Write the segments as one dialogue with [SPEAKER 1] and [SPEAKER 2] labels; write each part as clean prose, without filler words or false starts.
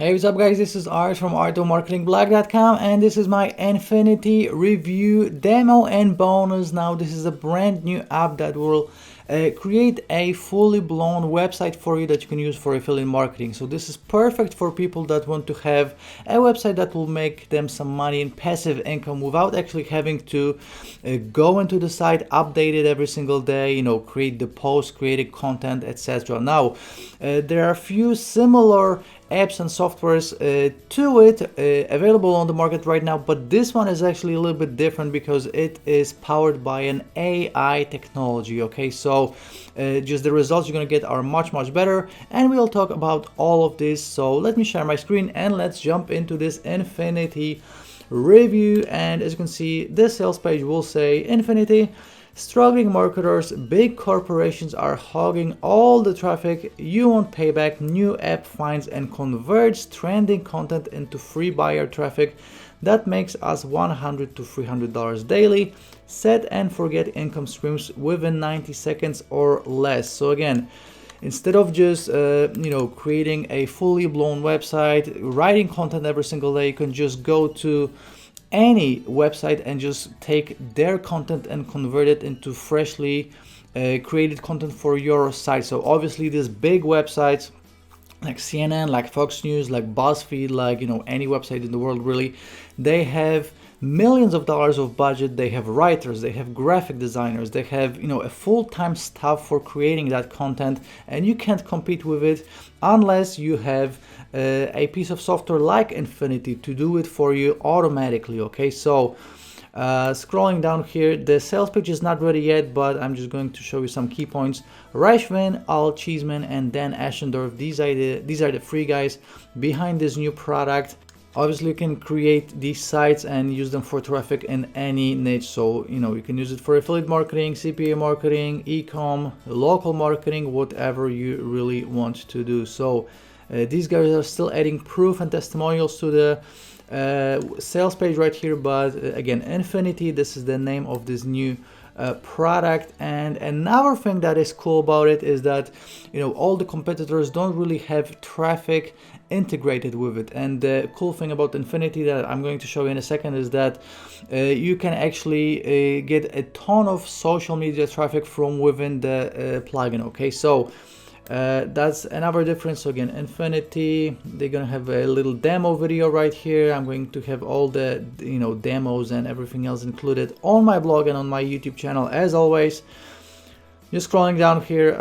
[SPEAKER 1] Hey, what's up guys, this is Art from artofmarketingblog.com and this is my Infinity review demo and bonus. Now this is a brand new app that will create a fully blown website for you that you can use for affiliate marketing. So this is perfect for people that want to have a website that will make them some money and passive income without actually having to go into the site, update it every single day, create the post, create content, etc. Now there are a few similar apps and softwares to it available on the market right now, but this one is actually a little bit different because it is powered by an AI technology. Okay, so just the results you're gonna get are much better, and we'll talk about all of this. So let me share my screen and let's jump into this Infinity review. And as you can see, this sales page will say Infinity. Struggling marketers, big corporations are hogging all the traffic. You want payback. New app finds and converts trending content into free buyer traffic that makes us $100 to $300 daily. Set and forget income streams within 90 seconds or less. So again, instead of just creating a fully blown website, writing content every single day, you can just go to any website and just take their content and convert it into freshly created content for your site. So obviously these big websites like CNN, like Fox News, like BuzzFeed, like any website in the world really, they have millions of dollars of budget. They have writers, they have graphic designers, they have a full-time staff for creating that content, and you can't compete with it unless you have a piece of software like Infinity to do it for you automatically. Okay, so scrolling down here, the sales page is not ready yet, but I'm just going to show you some key points. Reichman, Cheeseman, and then Ashendorf, these are the three guys behind this new product. Obviously you can create these sites and use them for traffic in any niche. So you can use it for affiliate marketing, CPA marketing, e-com, local marketing, whatever you really want to do. So these guys are still adding proof and testimonials to the sales page right here, but again, Infinity, this is the name of this new product. And another thing that is cool about it is that all the competitors don't really have traffic integrated with it. And the cool thing about Infinity that I'm going to show you in a second is that you can actually get a ton of social media traffic from within the plugin. Okay, so that's another difference. So again, Infinity, they're gonna have a little demo video right here. I'm going to have all the demos and everything else included on my blog and on my YouTube channel as always. Just scrolling down here,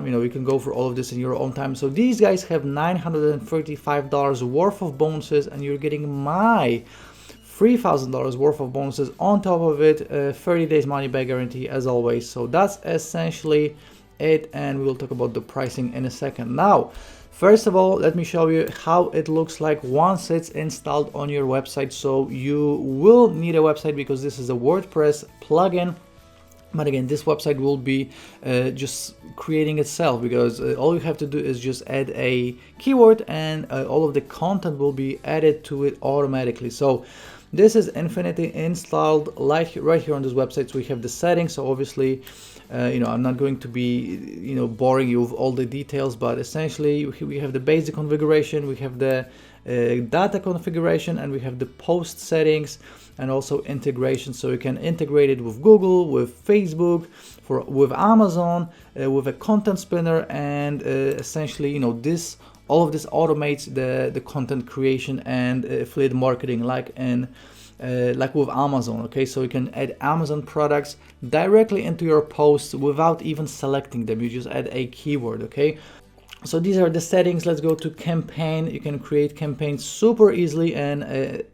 [SPEAKER 1] you can go for all of this in your own time. So these guys have $935 worth of bonuses, and you're getting my $3,000 worth of bonuses on top of it. 30 days money back guarantee as always. So that's essentially it, and we will talk about the pricing in a second. Now, first of all, let me show you how it looks like once it's installed on your website. So you will need a website because this is a WordPress plugin. But again, this website will be just creating itself, because all you have to do is just add a keyword and all of the content will be added to it automatically. So this is Infinity installed right here on this website. So we have the settings. So obviously, I'm not going to be boring you with all the details, but essentially we have the basic configuration, we have the data configuration, and we have the post settings and also integration. So you can integrate it with Google, with Facebook, with Amazon, with a content spinner, and essentially all of this automates the content creation and affiliate marketing like with Amazon. Okay, so you can add Amazon products directly into your posts without even selecting them. You just add a keyword. Okay, so these are the settings. Let's go to campaign. You can create campaigns super easily and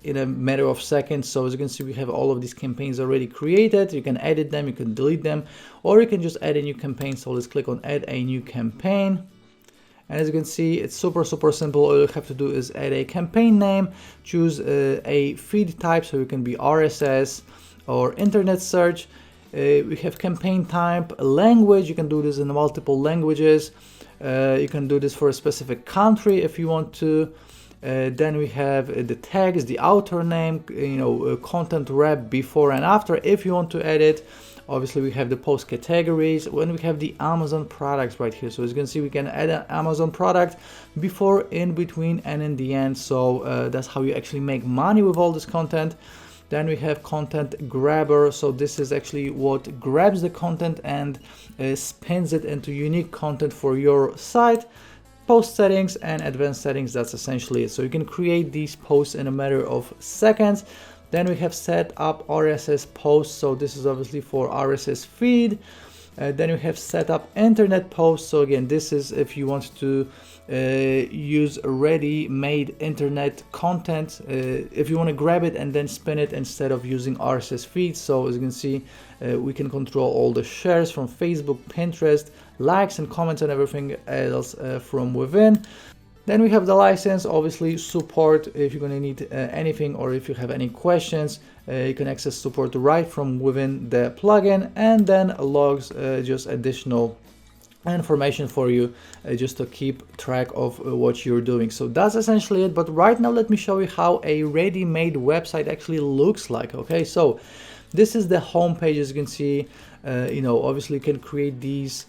[SPEAKER 1] in a matter of seconds. So as you can see, we have all of these campaigns already created. You can edit them, you can delete them, or you can just add a new campaign. So let's click on add a new campaign. And as you can see, it's super simple. All you have to do is add a campaign name, choose a feed type, so it can be RSS or internet search. We have campaign type, language. You can do this in multiple languages. You can do this for a specific country if you want to. Then we have the tags, the author name, content wrap before and after if you want to edit. Obviously we have the post categories, when we have the Amazon products right here. So as you can see, we can add an Amazon product before, in between, and in the end. So that's how you actually make money with all this content. Then we have content grabber. So this is actually what grabs the content and spins it into unique content for your site. Post settings and advanced settings, that's essentially it. So you can create these posts in a matter of seconds. Then we have set up RSS posts. So this is obviously for RSS feed. Then we have set up internet posts. So again, this is if you want to use ready-made internet content, if you want to grab it and then spin it instead of using RSS feeds. So as you can see, we can control all the shares from Facebook, Pinterest, likes and comments and everything else from within. Then we have the license, obviously support if you're going to need anything, or if you have any questions, you can access support right from within the plugin. And then logs, just additional information for you, just to keep track of what you're doing. So that's essentially it. But right now let me show you how a ready-made website actually looks like. Okay, so this is the home page. As you can see, obviously you can create these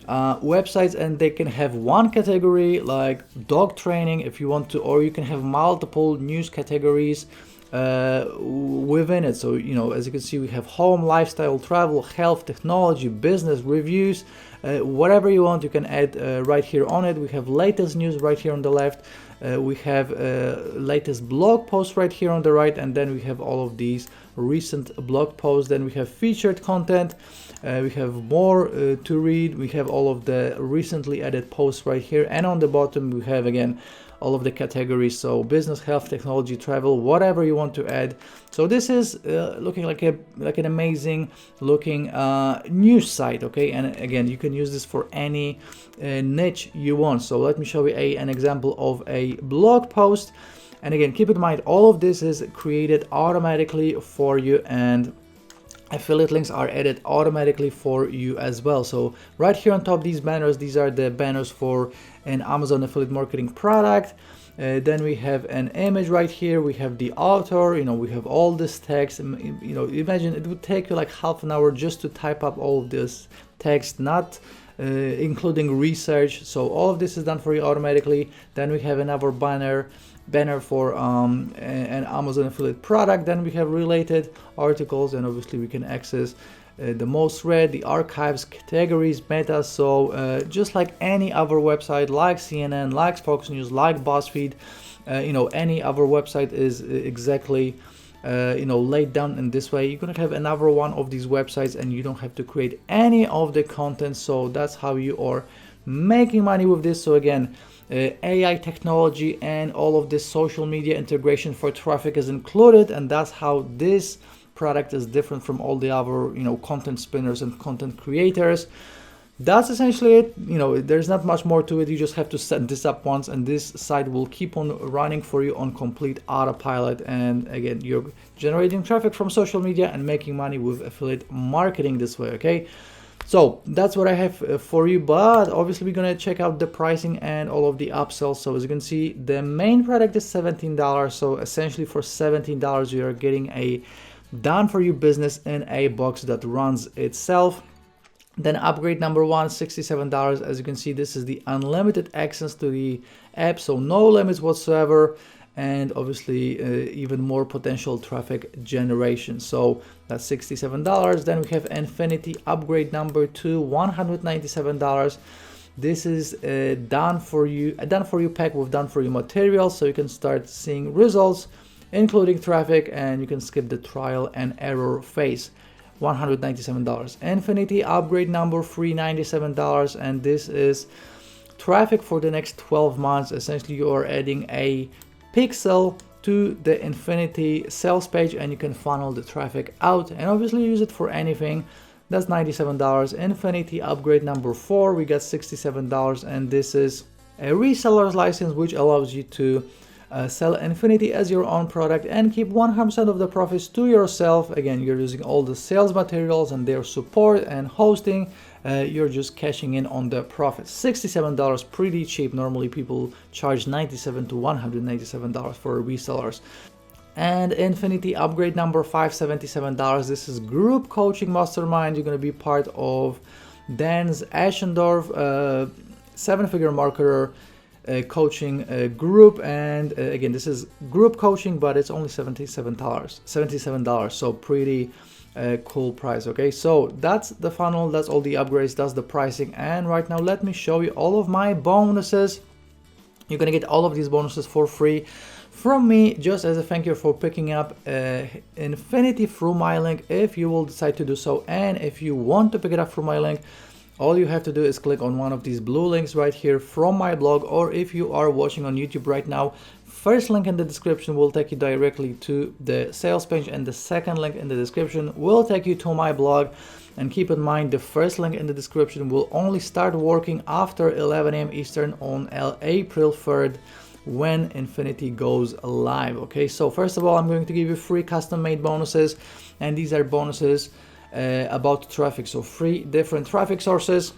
[SPEAKER 1] websites, and they can have one category like dog training if you want to, or you can have multiple news categories within it. So as you can see, we have home, lifestyle, travel, health, technology, business, reviews, whatever you want you can add right here on it. We have latest news right here on the left, we have latest blog posts right here on the right, and then we have all of these recent blog posts. Then we have featured content, we have more to read, we have all of the recently added posts right here, and on the bottom we have again all of the categories. So business, health, technology, travel, whatever you want to add. So this is looking like an amazing looking news site. Okay, and again, you can use this for any niche you want. So let me show you an example of a blog post. And again, keep in mind, all of this is created automatically for you, and affiliate links are added automatically for you as well. So right here on top, these banners, these are the banners for an Amazon affiliate marketing product. Then we have an image right here, we have the author, we have all this text. Imagine it would take you like half an hour just to type up all of this text, not including research. So all of this is done for you automatically. Then we have another banner for an Amazon affiliate product. Then we have related articles, and obviously we can access the most read, the archives, categories, meta. So just like any other website, like CNN, like Fox News, like BuzzFeed, any other website is exactly laid down in this way. You're gonna have another one of these websites, and you don't have to create any of the content. So that's how you are making money with this. So again, AI technology and all of this social media integration for traffic is included, and that's how this product is different from all the other content spinners and content creators. That's essentially it. There's not much more to it. You just have to set this up once, and this site will keep on running for you on complete autopilot. And again, you're generating traffic from social media and making money with affiliate marketing this way. Okay, so that's what I have for you, but obviously we're gonna check out the pricing and all of the upsells. So as you can see, the main product is $17. So essentially for $17 you are getting a done for you business in a box that runs itself. Then upgrade number one, $67. As you can see, this is the unlimited access to the app, so no limits whatsoever, and obviously even more potential traffic generation. So that's $67. Then we have Infinity upgrade number two, $197. This is a done for you pack with done for you material, so you can start seeing results including traffic, and you can skip the trial and error phase. $197. Infinity upgrade number three, $97, and this is traffic for the next 12 months. Essentially you are adding a pixel to the Infinity sales page, and you can funnel the traffic out and obviously use it for anything. That's $97. Infinity upgrade number four, we got $67, and this is a reseller's license, which allows you to sell Infinity as your own product and keep 100% of the profits to yourself. Again, you're using all the sales materials and their support and hosting. You're just cashing in on the profits. $67, pretty cheap. Normally people charge $97 to $197 for resellers. And Infinity upgrade number $577. This is group coaching mastermind. You're going to be part of Dan's Ashendorf 7-figure marketer coaching group. And again, this is group coaching, but it's only $77. So pretty cool price. Okay, so that's the funnel, that's all the upgrades, that's the pricing. And right now let me show you all of my bonuses. You're gonna get all of these bonuses for free from me, just as a thank you for picking up Infinity through my link, if you will decide to do so. And if you want to pick it up through my link, all you have to do is click on one of these blue links right here from my blog, or if you are watching on YouTube right now, first link in the description will take you directly to the sales page, and the second link in the description will take you to my blog. And keep in mind, the first link in the description will only start working after 11 a.m. Eastern on April 3rd, when Infinity goes live. Okay, so first of all, I'm going to give you free custom made bonuses, and these are bonuses about traffic, so 3 different traffic sources.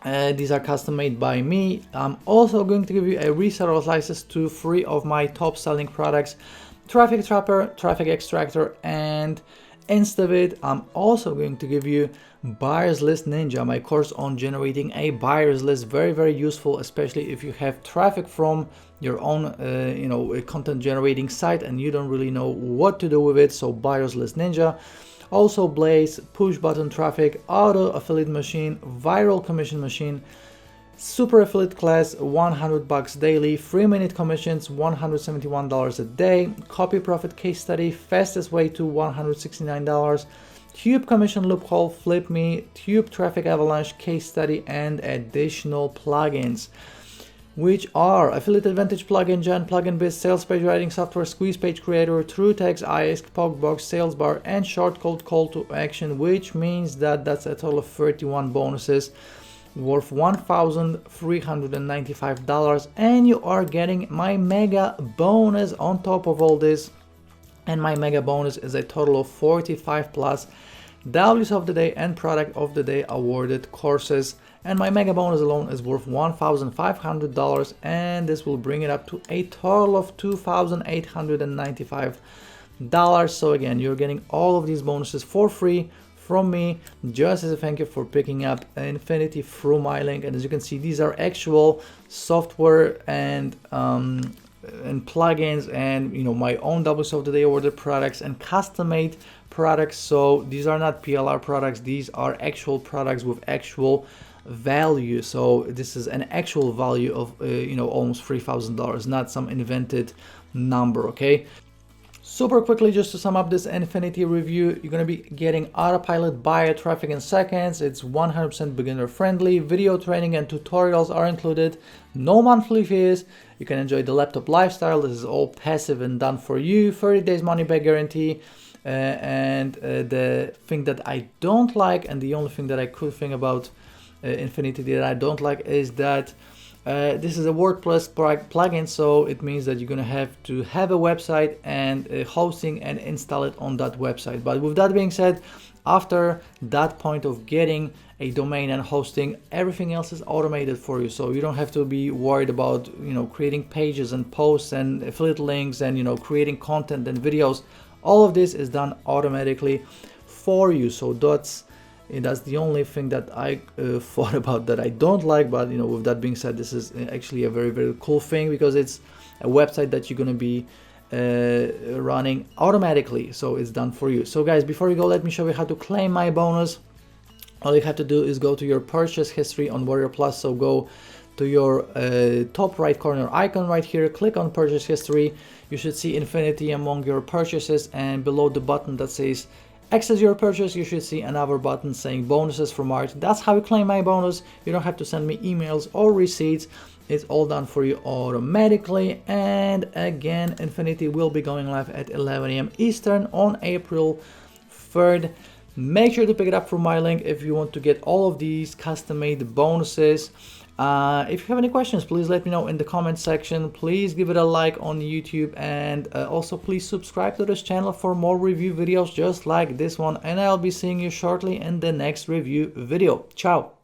[SPEAKER 1] These are custom made by me. I'm also going to give you a reseller license to 3 of my top selling products: Traffic Trapper, Traffic Extractor, and Instavid. I'm also going to give you Buyers List Ninja, my course on generating a buyers list. Very useful, especially if you have traffic from your own content generating site and you don't really know what to do with it. So Buyers List Ninja. Also Blaze, push button traffic, auto affiliate machine, viral commission machine, super affiliate class, $100 daily, 3-minute commissions, $171 a day, copy profit case study, fastest way to $169, tube commission loophole, flip me, tube traffic avalanche case study, and additional plugins, which are Affiliate Advantage plugin, Gen plugin biz, sales page writing software, squeeze page creator, true text, IASC, Pogbox, sales bar, and short code call to action, which means that that's a total of 31 bonuses worth $1,395. And you are getting my mega bonus on top of all this. And my mega bonus is a total of 45 plus W's of the day and product of the day awarded courses. And my mega bonus alone is worth $1,500, and this will bring it up to a total of $2,895. So again, you're getting all of these bonuses for free from me, just as a thank you for picking up Infinity through my link. And as you can see, these are actual software and plugins, and my own W's of the day awarded products and custom made products. So these are not PLR products, these are actual products with actual value. So this is an actual value of almost $3,000, not some invented number. Okay, super quickly, just to sum up this Infinity review, you're going to be getting autopilot buyer traffic in seconds. It's 100% beginner friendly. Video training and tutorials are included. No monthly fees. You can enjoy the laptop lifestyle. This is all passive and done for you. 30 days money back guarantee. The thing that I don't like, and the only thing that I could think about Infinity that I don't like, is that this is a WordPress plugin, so it means that you're gonna have to have a website and hosting and install it on that website. But with that being said, after that point of getting a domain and hosting, everything else is automated for you, so you don't have to be worried about creating pages and posts and affiliate links and creating content and videos. All of this is done automatically for you. So that's the only thing that I thought about that I don't like. But with that being said, this is actually a very cool thing, because it's a website that you're going to be running automatically, so it's done for you. So guys, before you go, let me show you how to claim my bonus. All you have to do is go to your purchase history on Warrior Plus. So go to your top right corner icon right here, click on purchase history. You should see Infinity among your purchases, and below the button that says access your purchase, you should see another button saying bonuses from Art. That's how you claim my bonus. You don't have to send me emails or receipts. It's all done for you automatically. And again, Infinity will be going live at 11 a.m. Eastern on April 3rd. Make sure to pick it up from my link if you want to get all of these custom-made bonuses. If you have any questions, please let me know in the comment section. Please give it a like on YouTube, and also please subscribe to this channel for more review videos just like this one. And I'll be seeing you shortly in the next review video. Ciao!